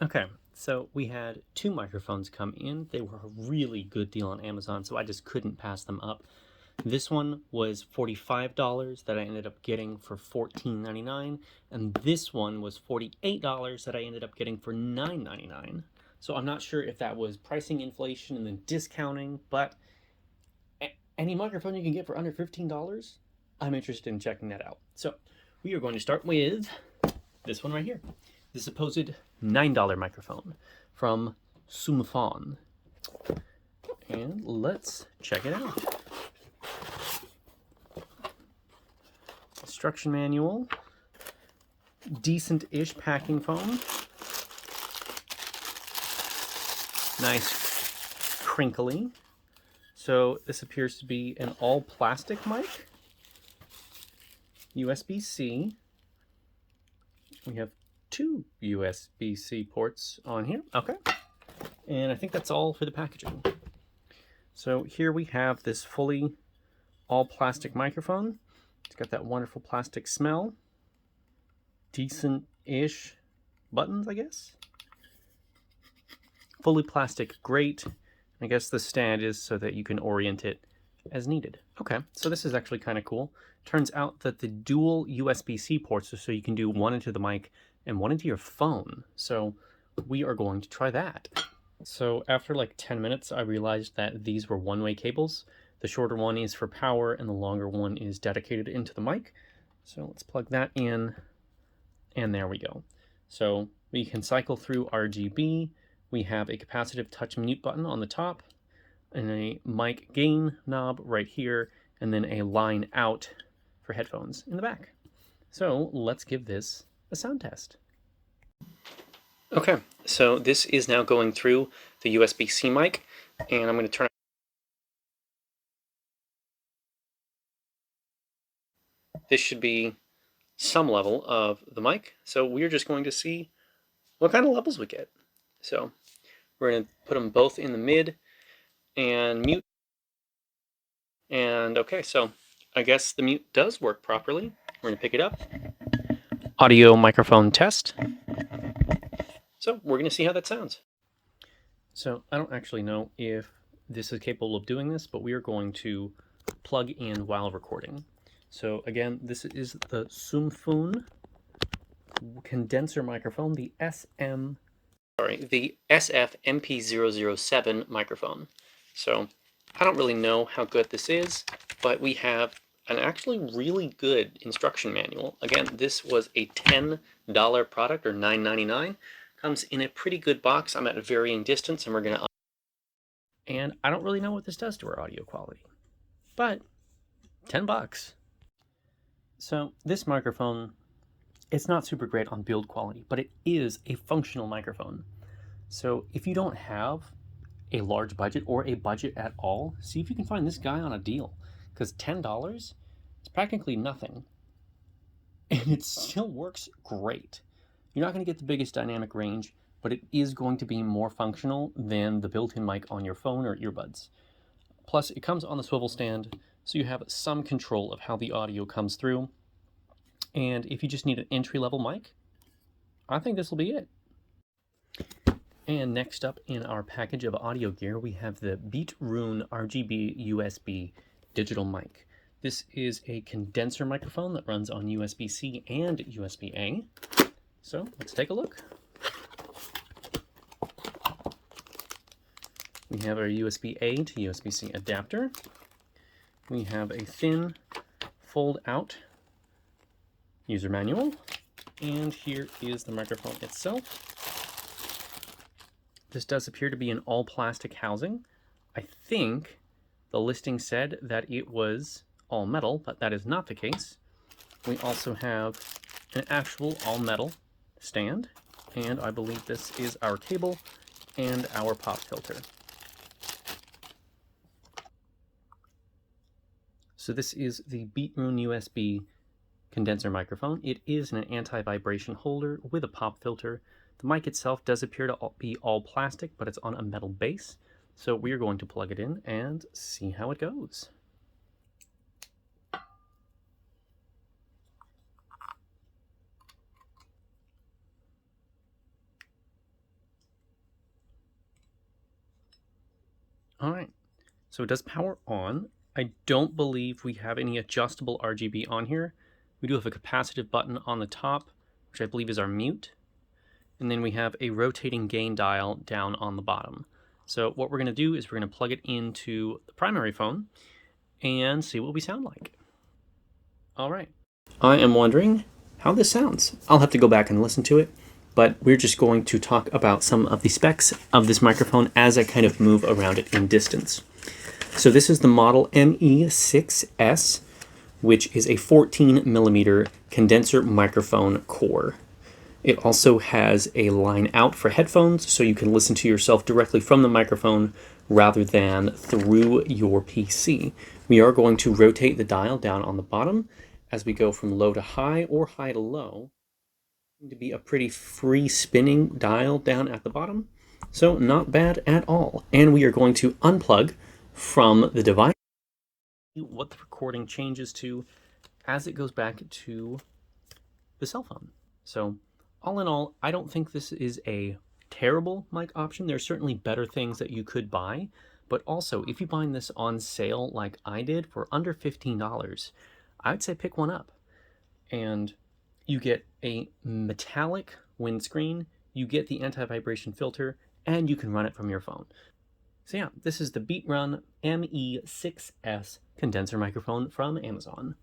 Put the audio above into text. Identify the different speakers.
Speaker 1: Okay, so we had two microphones come in. They were a really good deal on Amazon, so I just couldn't pass them up. This one was $45 that I ended up getting for $14.99, and this one was $48 that I ended up getting for $9.99. So I'm not sure if that was pricing inflation and then discounting, but any microphone you can get for under $15, I'm interested in checking that out. So we are going to start with this one right here, the supposed $9 microphone from Soomfon. And let's check it out. Instruction manual, decent-ish packing foam, nice crinkly. So this appears to be an all-plastic mic, USB-C. We have two USB-C ports on here. Okay. And I think that's all for the packaging. So here we have this fully all-plastic microphone. It's got that wonderful plastic smell. Decent-ish buttons, I guess. Fully plastic, great. I guess the stand is so that you can orient it as needed. Okay, so this is actually kind of cool. Turns out that the dual USB-C ports are so you can do one into the mic and one into your phone. So we are going to try that. So after like 10 minutes, I realized that these were one-way cables. The shorter one is for power and the longer one is dedicated into the mic. So let's plug that in, and there we go. So we can cycle through RGB. We have a capacitive touch mute button on the top, and a mic gain knob right here, and then a line out for headphones in the back. So let's give this a sound test. Okay, so this is now going through the USB-C mic, and I'm going to turn. This should be some level of the mic, so we're just going to see what kind of levels we get. So we're going to put them both in the mid and mute. And okay, so I guess the mute does work properly. We're going to pick it up. Audio microphone test. So we're going to see how that sounds. So I don't actually know if this is capable of doing this, but we are going to plug in while recording. So again, this is the Soomfon condenser microphone, the SF-MP007 microphone. So I don't really know how good this is, but we have an actually really good instruction manual. Again, this was a $10 product, or $9.99. Comes in a pretty good box. I'm at a varying distance, and we're going to... And I don't really know what this does to our audio quality, but $10. So this microphone, it's not super great on build quality, but it is a functional microphone. So if you don't have a large budget or a budget at all, see if you can find this guy on a deal, because $10 is practically nothing, and it still works great. You're not going to get the biggest dynamic range, but it is going to be more functional than the built-in mic on your phone or earbuds. Plus, it comes on the swivel stand, so you have some control of how the audio comes through. And if you just need an entry-level mic, I think this will be it. And next up in our package of audio gear, we have the Bietrun RGB USB digital mic. This is a condenser microphone that runs on USB-C and USB-A. So let's take a look. We have our USB-A to USB-C adapter. We have a thin fold-out user manual. And here is the microphone itself. This does appear to be an all-plastic housing. I think the listing said that it was all metal, but that is not the case. We also have an actual all-metal stand, and I believe this is our cable and our pop filter. So this is the Bietrun USB condenser microphone. It is an anti-vibration holder with a pop filter. The mic itself does appear to be all plastic, but it's on a metal base. So we are going to plug it in and see how it goes. All right, so it does power on. I don't believe we have any adjustable RGB on here. We do have a capacitive button on the top, which I believe is our mute. And then we have a rotating gain dial down on the bottom. So what we're gonna do is we're gonna plug it into the primary phone and see what we sound like. All right. I am wondering how this sounds. I'll have to go back and listen to it, but we're just going to talk about some of the specs of this microphone as I kind of move around it in distance. So this is the model ME6S, which is a 14 millimeter condenser microphone core. It also has a line out for headphones, so you can listen to yourself directly from the microphone rather than through your PC. We are going to rotate the dial down on the bottom as we go from low to high or high to low. It's going to be a pretty free spinning dial down at the bottom, so not bad at all. And we are going to unplug from the device what the recording changes to as it goes back to the cell phone. So all in all, I don't think this is a terrible mic option. There's certainly better things that you could buy, but also if you find this on sale like I did for under $15, I would say pick one up. And you get a metallic windscreen, you get the anti-vibration filter, and you can run it from your phone. So yeah, this is the Bietrun ME6S condenser microphone from Amazon.